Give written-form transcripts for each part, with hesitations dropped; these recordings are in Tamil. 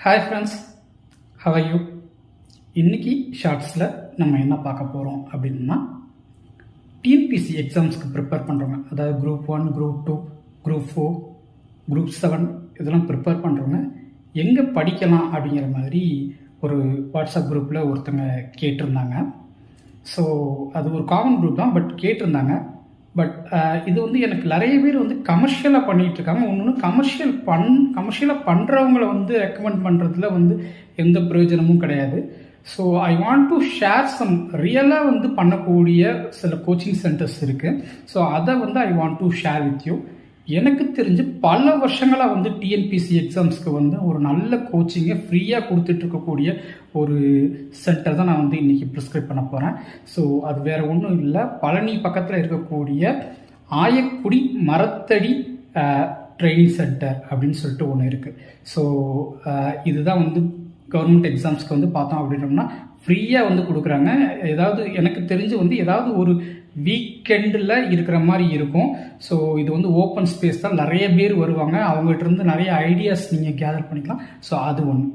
Hi friends, how are you? இன்னைக்கு ஷார்ட்ஸில் நம்ம என்ன பார்க்க போகிறோம் அப்படின்னா, டிஎன்பிசி எக்ஸாம்ஸ்க்கு ப்ரிப்பேர் பண்ணுறவங்க, அதாவது குரூப் 1, குரூப் 2, குரூப் 4, குரூப் 7 இதெல்லாம் ப்ரிப்பேர் பண்ணுறவங்க எங்கே படிக்கலாம் அப்படிங்கிற மாதிரி ஒரு வாட்ஸ்அப் குரூப்பில் ஒருத்தங்க கேட்டிருந்தாங்க. ஸோ அது ஒரு காமன் குரூப் தான், பட் கேட்டிருந்தாங்க. பட் இது வந்து எனக்கு நிறைய பேர் வந்து கமர்ஷியலாக பண்ணிகிட்டு இருக்காங்க. ஒன்று கமர்ஷியலாக பண்ணுறவங்கள வந்து ரெக்கமெண்ட் பண்ணுறதுல வந்து எந்த பிரயோஜனமும் கிடையாது. So I want to share some ரியலாக வந்து பண்ணக்கூடிய சில கோச்சிங் சென்டர்ஸ் இருக்குது. ஸோ அதை வந்து ஐ want to share with you. எனக்கு தெரிஞ்சு பல வருஷங்களாக வந்து டிஎன்பிசி எக்ஸாம்ஸ்க்கு வந்து ஒரு நல்ல கோச்சிங்கை ஃப்ரீயாக கொடுத்துட்ருக்கக்கூடிய ஒரு சென்டர் தான் நான் வந்து இன்றைக்கி ப்ரிஸ்கிரைப் பண்ண போகிறேன். ஸோ அது வேறு ஒன்றும் இல்லை, பழனி பக்கத்தில் இருக்கக்கூடிய ஆயக்குடி மரத்தடி ட்ரைனிங் சென்டர் அப்படின்னு சொல்லிட்டு ஒன்று இருக்குது. ஸோ இதுதான் வந்து கவர்மெண்ட் எக்ஸாம்ஸ்க்கு வந்து பார்த்தோம் அப்படின்னோம்னா ஃப்ரீயாக வந்து கொடுக்குறாங்க. ஏதாவது எனக்கு தெரிஞ்சு வந்து ஏதாவது ஒரு வீக்கெண்டில் இருக்கிற மாதிரி இருக்கும். ஸோ இது வந்து ஓப்பன் ஸ்பேஸ் தான், நிறைய பேர் வருவாங்க, அவங்ககிட்ட இருந்து நிறைய ஐடியாஸ் நீங்கள் கேதர் பண்ணிக்கலாம். ஸோ அது ஒன்று.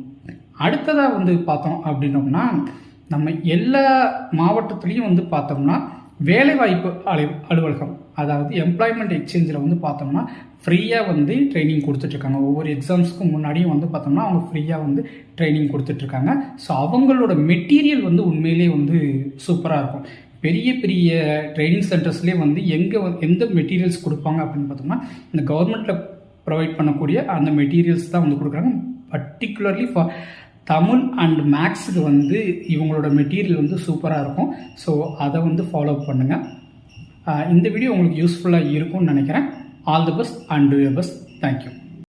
அடுத்ததாக வந்து பார்த்தோம் அப்படின்னோம்னா, நம்ம எல்லா மாவட்டத்துலேயும் வந்து பார்த்தோம்னா வேலைவாய்ப்பு அலுவலகம், அதாவது எம்ப்ளாய்மெண்ட் எக்ஸ்சேஞ்சில் வந்து பார்த்தோம்னா ஃப்ரீயாக வந்து ட்ரைனிங் கொடுத்துட்ருக்காங்க. ஒவ்வொரு எக்ஸாம்ஸ்க்கும் முன்னாடியும் வந்து பார்த்தோம்னா அவங்க ஃப்ரீயாக வந்து ட்ரைனிங் கொடுத்துட்ருக்காங்க. ஸோ அவங்களோட மெட்டீரியல் வந்து உண்மையிலே வந்து சூப்பராக இருக்கும். பெரிய பெரிய ட்ரைனிங் சென்டர்ஸ்லேயே வந்து எந்த மெட்டீரியல்ஸ் கொடுப்பாங்க அப்படின்னு பார்த்தோம்னா, இந்த கவர்மெண்ட்டில் ப்ரொவைட் பண்ணக்கூடிய அந்த மெட்டீரியல்ஸ் தான் வந்து கொடுக்குறாங்க. பர்டிகுலர்லி ஃபார் தமிழ் அண்ட் மேக்ஸுக்கு வந்து இவங்களோட மெட்டீரியல் வந்து சூப்பராக இருக்கும். ஸோ அதை வந்து ஃபாலோ பண்ணுங்கள். இந்த வீடியோ உங்களுக்கு யூஸ்ஃபுல்லாக இருக்கும்னு நினைக்கிறேன். All the best and two your best. Thank you.